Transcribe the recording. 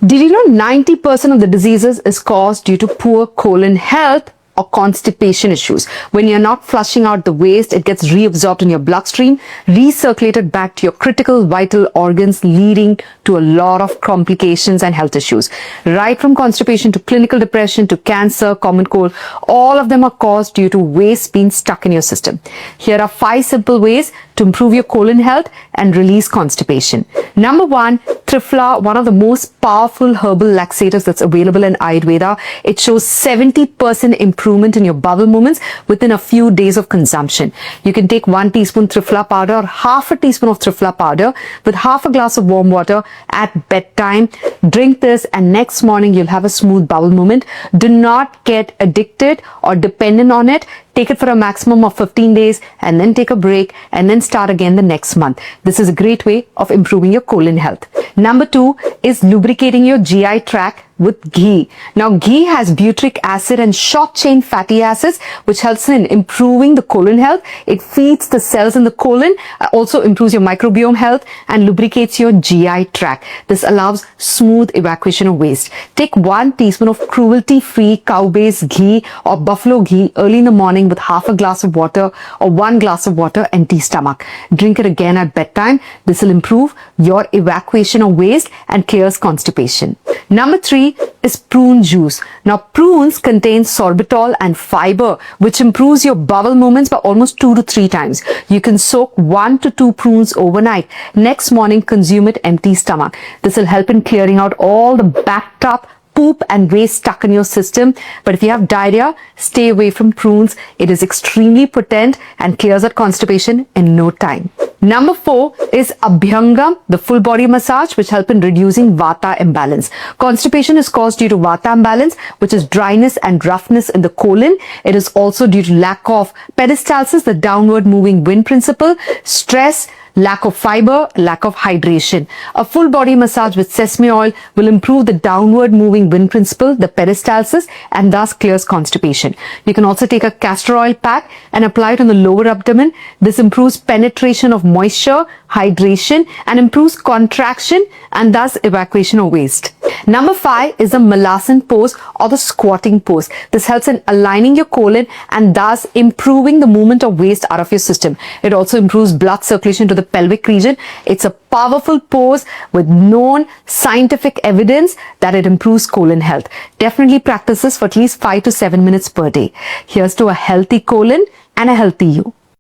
Did you know 90% of the diseases is caused due to poor colon health or constipation issues? When you're not flushing out the waste, it gets reabsorbed in your bloodstream, recirculated back to your critical vital organs, leading to a lot of complications and health issues. Right from constipation to clinical depression to cancer, common cold, all of them are caused due to waste being stuck in your system. Here are 5 simple ways to improve your colon health and release constipation. Number 1, Triphala, one of the most powerful herbal laxatives that's available in Ayurveda. It shows 70% improvement in your bowel movements within a few days of consumption. You can take 1 teaspoon Triphala powder or half a teaspoon of Triphala powder with half a glass of warm water at bedtime. Drink this and next morning you'll have a smooth bowel movement. Do not get addicted or dependent on it. Take it for a maximum of 15 days and then take a break and then start again the next month. This is a great way of improving your colon health. Number 2 is lubricating your GI tract with ghee. Now, ghee has butyric acid and short chain fatty acids, which helps in improving the colon health. It feeds the cells in the colon, also improves your microbiome health and lubricates your GI tract. This allows smooth evacuation of waste. Take 1 teaspoon of cruelty-free cow-based ghee or buffalo ghee early in the morning with half a glass of water or 1 glass of water, empty stomach. Drink it again at bedtime. This will improve your evacuation of waste and clears constipation. Number 3 is prune juice. Now, prunes contain sorbitol and fiber, which improves your bowel movements by almost 2 to 3 times. You can soak 1 to 2 prunes overnight. Next morning, consume it empty stomach. This will help in clearing out all the backed up poop and waste stuck in your system. But if you have diarrhea, stay away from prunes. It is extremely potent and clears out constipation in no time. Number 4 is Abhyangam, the full body massage, which help in reducing Vata imbalance. Constipation is caused due to Vata imbalance, which is dryness and roughness in the colon. It is also due to lack of peristalsis, the downward moving wind principle, stress, lack of fiber, lack of hydration. A full body massage with sesame oil will improve the downward moving wind principle, the peristalsis, and thus clears constipation. You can also take a castor oil pack and apply it on the lower abdomen. This improves penetration of moisture, hydration, and improves contraction and thus evacuation of waste. Number 5 is the Malasan pose or the squatting pose. This helps in aligning your colon and thus improving the movement of waste out of your system. It also improves blood circulation to the pelvic region. It's a powerful pose with known scientific evidence that it improves colon health. Definitely practice this for at least 5 to 7 minutes per day. Here's to a healthy colon and a healthy you.